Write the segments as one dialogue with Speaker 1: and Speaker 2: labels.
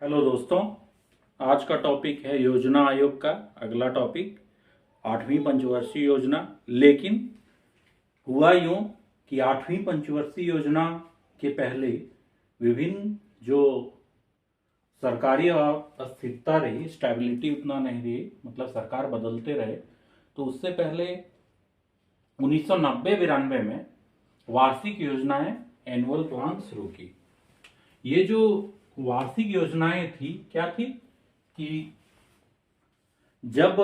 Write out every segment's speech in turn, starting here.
Speaker 1: Hello दोस्तों, आज का टॉपिक है योजना आयोग का अगला टॉपिक 8वीं पंचवर्षीय योजना। लेकिन हुआ यूं कि 8वीं पंचवर्षीय योजना के पहले विभिन्न जो सरकारी अस्थिरता रही, स्टेबिलिटी उतना नहीं रही, मतलब सरकार बदलते रहे। तो उससे पहले 1990-92 में वार्षिक योजनाएं, एनुअल प्लान शुरू की। ये जो वार्षिक योजनाएं थी, क्या थी कि जब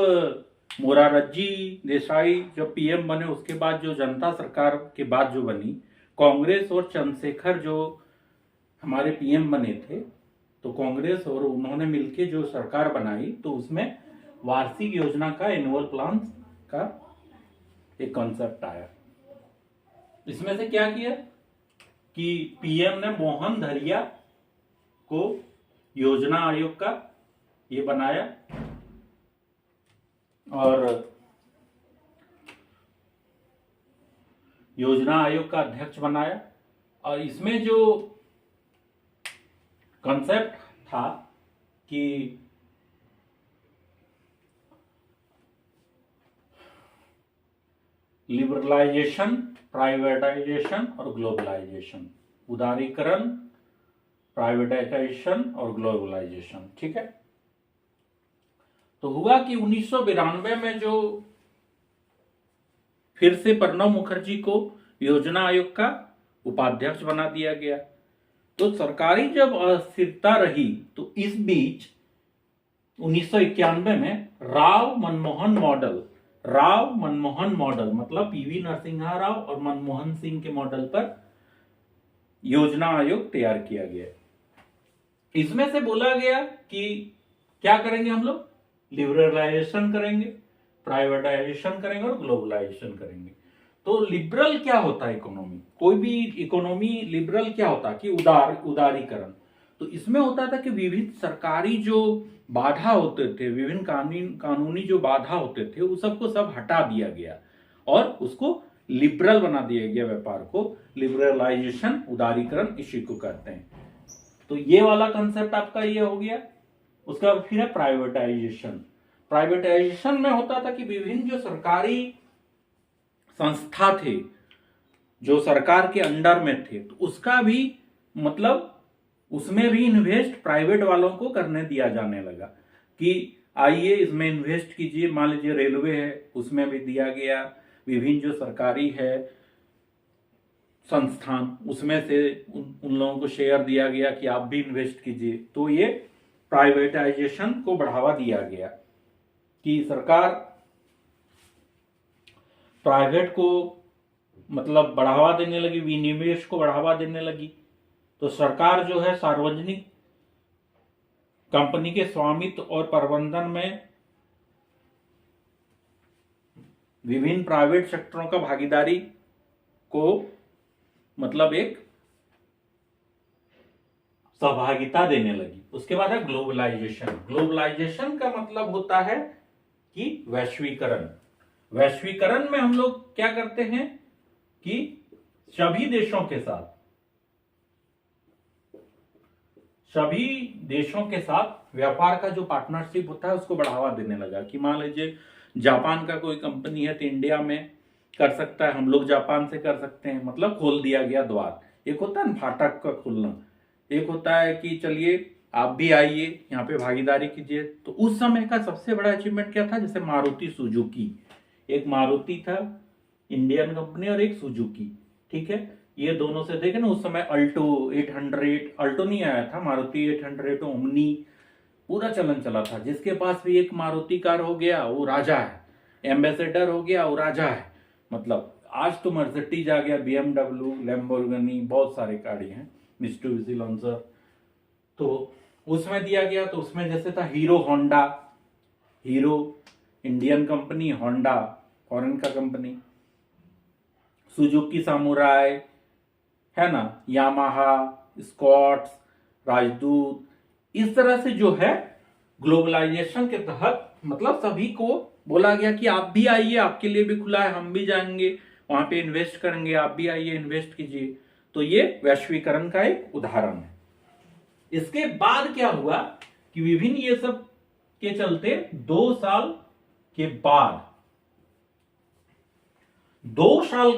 Speaker 1: मोरारजी देसाई जब पीएम बने, उसके बाद जो जनता सरकार के बाद जो बनी, कांग्रेस और चंद्रशेखर जो हमारे पीएम बने थे, तो कांग्रेस और उन्होंने मिलकर जो सरकार बनाई, तो उसमें वार्षिक योजना का, एनुअल प्लान का एक कॉन्सेप्ट आया। इसमें से क्या किया कि पीएम ने मोहन धरिया को योजना आयोग का ये बनाया और योजना आयोग का अध्यक्ष बनाया। और इसमें जो कॉन्सेप्ट था कि लिबरलाइजेशन, प्राइवेटाइजेशन और ग्लोबलाइजेशन, उदारीकरण, प्राइवेटाइजेशन और ग्लोबलाइजेशन। ठीक है। तो हुआ कि 1992 में जो फिर से प्रणब मुखर्जी को योजना आयोग का उपाध्यक्ष बना दिया गया। तो सरकारी जब अस्थिरता रही, तो इस बीच 1991 में राव मनमोहन मॉडल मतलब पीवी नरसिम्हा राव और मनमोहन सिंह के मॉडल पर योजना आयोग तैयार किया गया। इसमें से बोला गया कि क्या करेंगे हम लोग, लिबरलाइजेशन करेंगे, प्राइवेटाइजेशन करेंगे और ग्लोबलाइजेशन करेंगे। तो लिबरल क्या होता है इकोनॉमी, कोई भी इकोनॉमी लिबरल क्या होता है कि उदारीकरण। तो इसमें होता था कि विभिन्न सरकारी जो बाधा होते थे, विभिन्न कानूनी जो बाधा होते थे, उस सबको सब हटा दिया गया और उसको लिबरल बना दिया गया। व्यापार को लिबरलाइजेशन, उदारीकरण इसी को कहते हैं। तो ये वाला कंसेप्ट आपका ये हो गया। उसके बाद फिर है प्राइवेटाइजेशन। प्राइवेटाइजेशन में होता था कि विभिन्न जो सरकारी संस्था थे जो सरकार के अंडर में थे, तो उसका भी मतलब उसमें भी इन्वेस्ट प्राइवेट वालों को करने दिया जाने लगा कि आइए इसमें इन्वेस्ट कीजिए। मान लीजिए रेलवे है, उसमें भी दिया गया। विभिन्न जो सरकारी है संस्थान, उसमें से उन लोगों को शेयर दिया गया कि आप भी इन्वेस्ट कीजिए। तो ये प्राइवेटाइजेशन को बढ़ावा दिया गया कि सरकार प्राइवेट को मतलब बढ़ावा देने लगी, विनिवेश को बढ़ावा देने लगी। तो सरकार जो है सार्वजनिक कंपनी के स्वामित्व और प्रबंधन में विभिन्न प्राइवेट सेक्टरों का भागीदारी को मतलब एक सहभागिता देने लगी। उसके बाद है ग्लोबलाइजेशन। ग्लोबलाइजेशन का मतलब होता है कि वैश्वीकरण। वैश्वीकरण में हम लोग क्या करते हैं कि सभी देशों के साथ व्यापार का जो पार्टनरशिप होता है उसको बढ़ावा देने लगा कि मान लीजिए जापान का कोई कंपनी है तो इंडिया में कर सकता है, हम लोग जापान से कर सकते हैं, मतलब खोल दिया गया द्वार। एक होता है ना फाटक का खुलना, एक होता है कि चलिए आप भी आइए यहाँ पे भागीदारी कीजिए। तो उस समय का सबसे बड़ा अचीवमेंट क्या था, जैसे मारुति सुजुकी, एक मारुति था इंडियन कंपनी और एक सुजुकी। ठीक है, ये दोनों से देखे ना, उस समय अल्टो 800, अल्टो नहीं आया था, मारुति 800, ओमनी पूरा चलन चला था। जिसके पास भी एक मारुति कार हो गया वो राजा है, एम्बेसडर हो गया वो राजा है। मतलब आज तो मर्सिडीज आ गया, BMW, लैम्बोर्गिनी, बहुत सारे गाड़ी हैं, मित्सुबिशी लैंसर। तो उसमें दिया गया। तो उसमें जैसे था hero Indian company, Honda foreign का कंपनी, सुजुकी सामुराई है ना, यामाहा, स्कॉट्स, राजदूत। इस तरह से जो है ग्लोबलाइजेशन के तहत मतलब सभी को बोला गया कि आप भी आइए, आपके लिए भी खुला है, हम भी जाएंगे वहां पे इन्वेस्ट करेंगे, आप भी आइए इन्वेस्ट कीजिए। तो ये वैश्वीकरण का एक उदाहरण है। इसके बाद क्या हुआ कि विभिन्न ये सब के चलते 2 साल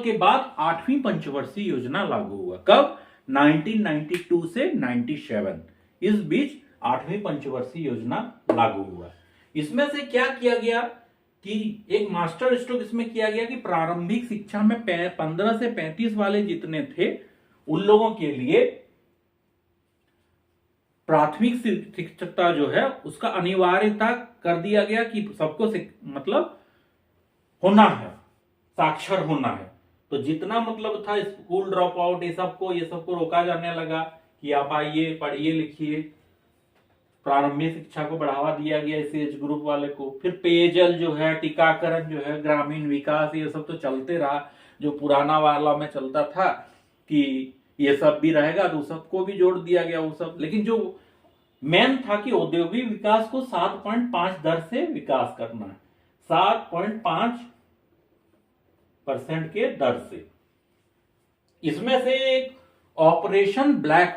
Speaker 1: के बाद 8वीं पंचवर्षीय योजना लागू हुआ। कब? 1992 से 97, इस बीच 8वीं पंचवर्षीय योजना लागू हुआ। इसमें से क्या किया गया कि एक मास्टर स्ट्रोक इसमें किया गया कि प्रारंभिक शिक्षा में 15 से 35 वाले जितने थे उन लोगों के लिए प्राथमिक शिक्षकता जो है उसका अनिवार्यता कर दिया गया कि सबको मतलब होना है, साक्षर होना है। तो जितना मतलब था स्कूल ड्रॉप आउट ये सबको रोका जाने लगा कि आप आइए पढ़िए लिखिए। प्रारंभिक शिक्षा को बढ़ावा दिया गया इस एज ग्रुप वाले को। फिर पेयजल जो है, टीकाकरण जो है, ग्रामीण विकास, ये सब तो चलते रहा। जो पुराना वाला में चलता था कि ये सब भी रहेगा तो सबको भी जोड़ दिया गया वो सब। लेकिन जो मेन था कि औद्योगिक विकास को 7.5 दर से विकास करना है, 7.5% के दर से। इसमें से एक ऑपरेशन ब्लैक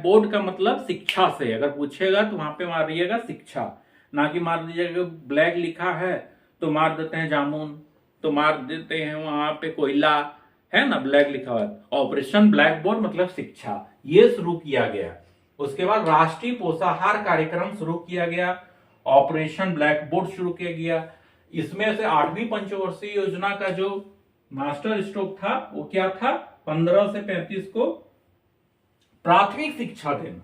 Speaker 1: बोर्ड का मतलब शिक्षा से अगर पूछेगा तो वहां पे मार दिएगा शिक्षा, ना कि मार दीजिएगा ब्लैक लिखा है तो मार देते हैं जामुन, तो मार देते हैं वहां पे कोयला, है ना, ब्लैक लिखा हुआ है। ऑपरेशन ब्लैक बोर्ड मतलब शिक्षा, ये शुरू किया गया। उसके बाद राष्ट्रीय पोषाहार कार्यक्रम शुरू किया गया, ऑपरेशन ब्लैक बोर्ड शुरू किया गया। इसमें से 8वीं पंचवर्षीय योजना का जो मास्टर स्ट्रोक था वो क्या था? 15 से 35 को प्राथमिक शिक्षा देना।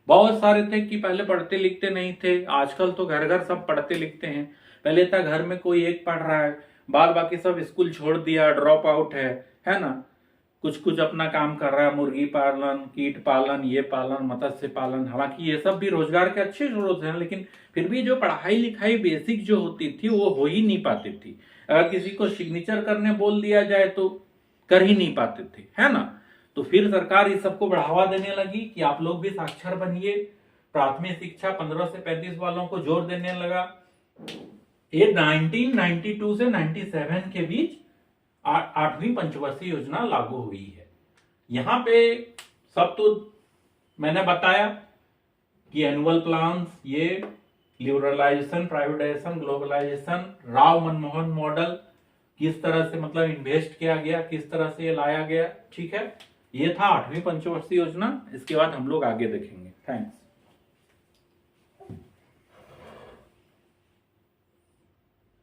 Speaker 1: बहुत सारे थे कि पहले पढ़ते लिखते नहीं थे, आजकल तो घर घर सब पढ़ते लिखते हैं। पहले था घर में कोई एक पढ़ रहा है, बाद बाकी सब स्कूल छोड़ दिया, ड्रॉप आउट है ना। कुछ अपना काम कर रहा है, मुर्गी पालन, कीट पालन, ये पालन, मत्स्य पालन। हालांकि ये सब भी रोजगार के अच्छे स्रोत हैं, लेकिन फिर भी जो पढ़ाई लिखाई बेसिक जो होती थी वो हो ही नहीं पाती थी। अगर किसी को सिग्नेचर करने बोल दिया जाए तो कर ही नहीं पाते थे, है ना। तो फिर सरकार इस सबको बढ़ावा देने लगी कि आप लोग भी साक्षर बनिए। प्राथमिक शिक्षा 15 से 35 वालों को जोर देने लगा। ये 1992 से 97 के बीच 8वीं पंचवर्षीय योजना लागू हुई है। यहां पे सब तो मैंने बताया कि एनुअल प्लान्स, ये liberalisation, privatisation, globalisation, Rao Manmohan model, किस तरह से मतलब इन्वेस्ट किया गया, किस तरह से ये लाया गया। ठीक है, ये था 8वीं पंचवर्षीय योजना। इसके बाद हम लोग आगे देखेंगे। थैंक्स।